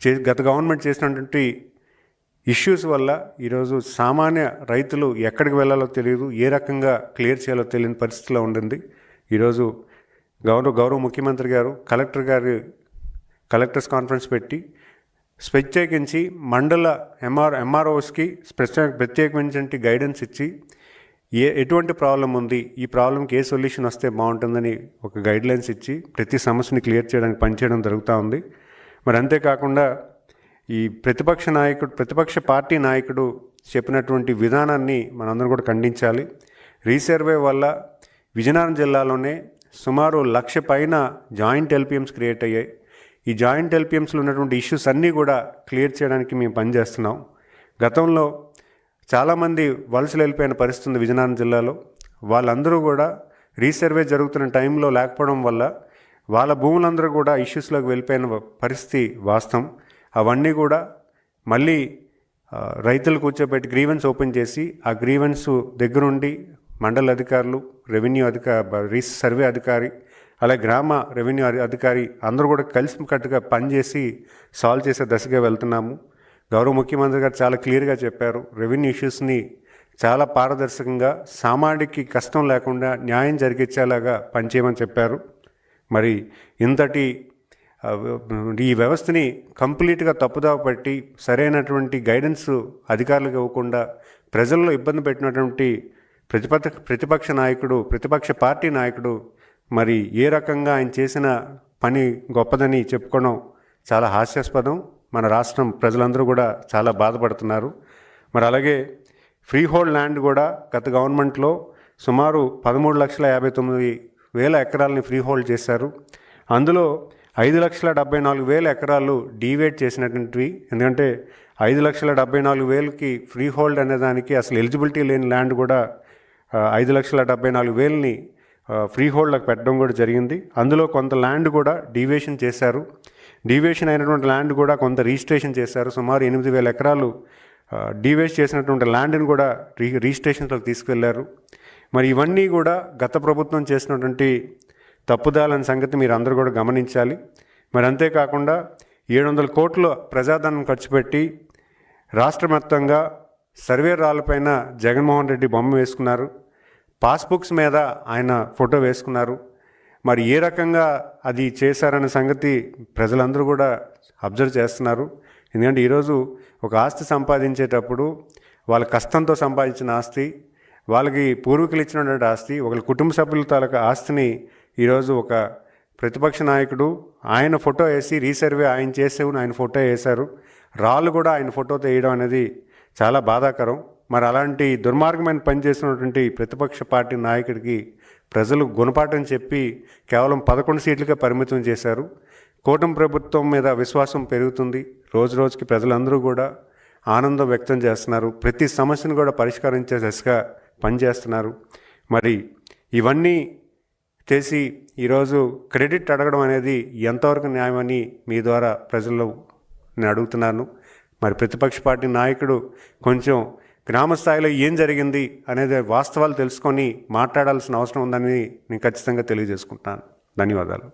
గత గవర్నమెంట్ చేసినటువంటి ఇష్యూస్ వల్ల ఈరోజు సామాన్య రైతులు ఎక్కడికి వెళ్ళాలో తెలియదు, ఏ రకంగా క్లియర్ చేయాలో తెలియని పరిస్థితిలో ఉండింది. ఈరోజు గౌరవ ముఖ్యమంత్రి గారు కలెక్టర్స్ కాన్ఫరెన్స్ పెట్టి ప్రత్యేకించి మండల ఎంఆర్ఓస్కి ప్రత్యేకించి గైడెన్స్ ఇచ్చి ఎటువంటి ప్రాబ్లం ఉంది, ఈ ప్రాబ్లంకి ఏ సొల్యూషన్ వస్తే బాగుంటుందని ఒక గైడ్లైన్స్ ఇచ్చి ప్రతి సమస్యని క్లియర్ చేయడానికి పనిచేయడం జరుగుతూ ఉంది. మరి అంతేకాకుండా ఈ ప్రతిపక్ష పార్టీ నాయకుడు చెప్పినటువంటి విధానాన్ని మనందరం కూడా ఖండించాలి. రీసర్వే వల్ల విజయనగరం జిల్లాలోనే సుమారు 1,00,000 పైన జాయింట్ ఎల్పిఎమ్స్ క్రియేట్ అయ్యాయి. ఈ జాయింట్ ఎల్పిఎమ్స్లో ఉన్నటువంటి ఇష్యూస్ అన్నీ కూడా క్లియర్ చేయడానికి మేము పనిచేస్తున్నాం. గతంలో చాలామంది వలసలు వెళ్ళిపోయిన పరిస్థితి ఉంది విజయనగరం జిల్లాలో. వాళ్ళందరూ కూడా రీసర్వే జరుగుతున్న టైంలో లేకపోవడం వల్ల వాళ్ళ భూములందరూ కూడా ఇష్యూస్లోకి వెళ్ళిపోయిన పరిస్థితి వాస్తవం. అవన్నీ కూడా మళ్ళీ రైతులు కూర్చోబెట్టి గ్రీవెన్స్ ఓపెన్ చేసి ఆ గ్రీవెన్స్ దగ్గరుండి మండల అధికారులు, రెవెన్యూ సర్వే అధికారి, అలాగే గ్రామ రెవెన్యూ అధికారి అందరూ కూడా కలిసికట్టుగా పనిచేసి సాల్వ్ చేసే దశగా వెళ్తున్నాము. గౌరవ ముఖ్యమంత్రి గారు చాలా క్లియర్గా చెప్పారు, రెవెన్యూ ఇష్యూస్ని చాలా పారదర్శకంగా సామాన్యుడికి కష్టం లేకుండా న్యాయం జరిగించేలాగా పనిచేయమని చెప్పారు. మరి ఇంతటి ఈ వ్యవస్థని కంప్లీట్గా తప్పుదావ పట్టి సరైనటువంటి గైడెన్స్ అధికారులకు ఇవ్వకుండా ప్రజల్లో ఇబ్బంది పెట్టినటువంటి ప్రతిపక్ష పార్టీ నాయకుడు మరి ఏ రకంగా ఆయన చేసిన పని గొప్పదని చెప్పుకోవడం చాలా హాస్యాస్పదం. మన రాష్ట్రం ప్రజలందరూ కూడా చాలా బాధపడుతున్నారు. మరి అలాగే ఫ్రీ హోల్డ్ ల్యాండ్ కూడా గత గవర్నమెంట్లో సుమారు 13,59,000 ఎకరాలని ఫ్రీ హోల్డ్ చేశారు. అందులో 5,74,000 ఎకరాలు డీవేట్ చేసినటువంటివి. ఎందుకంటే 5,74,000కి ఫ్రీ హోల్డ్ అనే దానికి అసలు ఎలిజిబిలిటీ లేని ల్యాండ్ కూడా 5,74,000ని ఫ్రీ హోల్డ్లకు పెట్టడం కూడా జరిగింది. అందులో కొంత ల్యాండ్ కూడా డీవియేషన్ చేశారు. డీవియేషన్ అయినటువంటి ల్యాండ్ కూడా కొంత రిజిస్ట్రేషన్ చేశారు. సుమారు 8,000 ఎకరాలు డీవేట్ చేసినటువంటి ల్యాండ్ని కూడా రిజిస్ట్రేషన్లోకి తీసుకెళ్లారు. మరి ఇవన్నీ కూడా గత ప్రభుత్వం చేసినటువంటి తప్పుదాలనే సంగతి మీరు అందరూ కూడా గమనించాలి. మరి అంతేకాకుండా 700 కోట్ల ప్రజాధనం ఖర్చు పెట్టి రాష్ట్ర మొత్తంగా సర్వేరాలపైన జగన్మోహన్ రెడ్డి బొమ్మ వేసుకున్నారు. పాస్బుక్స్ మీద ఆయన ఫోటో వేసుకున్నారు. మరి ఏ రకంగా అది చేశారనే సంగతి ప్రజలందరూ కూడా అబ్జర్వ్ చేస్తున్నారు. ఎందుకంటే ఈరోజు ఒక ఆస్తి సంపాదించేటప్పుడు వాళ్ళ కష్టంతో సంపాదించిన ఆస్తి, వాళ్ళకి పూర్వీకులు ఇచ్చినటువంటి ఆస్తి, ఒకళ్ళ కుటుంబ సభ్యుల తాలూకా ఆస్తిని ఈరోజు ఒక ప్రతిపక్ష నాయకుడు ఆయన ఫోటో వేసి రీసర్వే ఆయన చేసేవు ఆయన ఫోటో వేశారు. రాళ్ళు కూడా ఆయన ఫోటోతో వేయడం అనేది చాలా బాధాకరం. మరి అలాంటి దుర్మార్గమైన పని చేసినటువంటి ప్రతిపక్ష పార్టీ నాయకుడికి ప్రజలు గుణపాఠం చెప్పి కేవలం 11 సీట్లుగా పరిమితం చేశారు. కూటమి ప్రభుత్వం మీద విశ్వాసం పెరుగుతుంది. రోజు రోజుకి ప్రజలందరూ కూడా ఆనందం వ్యక్తం చేస్తున్నారు. ప్రతి సమస్యను కూడా పరిష్కరించే దిశగా పనిచేస్తున్నారు. మరి ఇవన్నీ చేసి ఈరోజు క్రెడిట్ అడగడం అనేది ఎంతవరకు న్యాయమని మీ ద్వారా ప్రజల్లో నేను అడుగుతున్నాను. మరి ప్రతిపక్ష పార్టీ నాయకుడు కొంచెం గ్రామ స్థాయిలో ఏం జరిగింది అనేది వాస్తవాలు తెలుసుకొని మాట్లాడాల్సిన అవసరం ఉందని నేను ఖచ్చితంగా తెలియజేసుకుంటాను. ధన్యవాదాలు.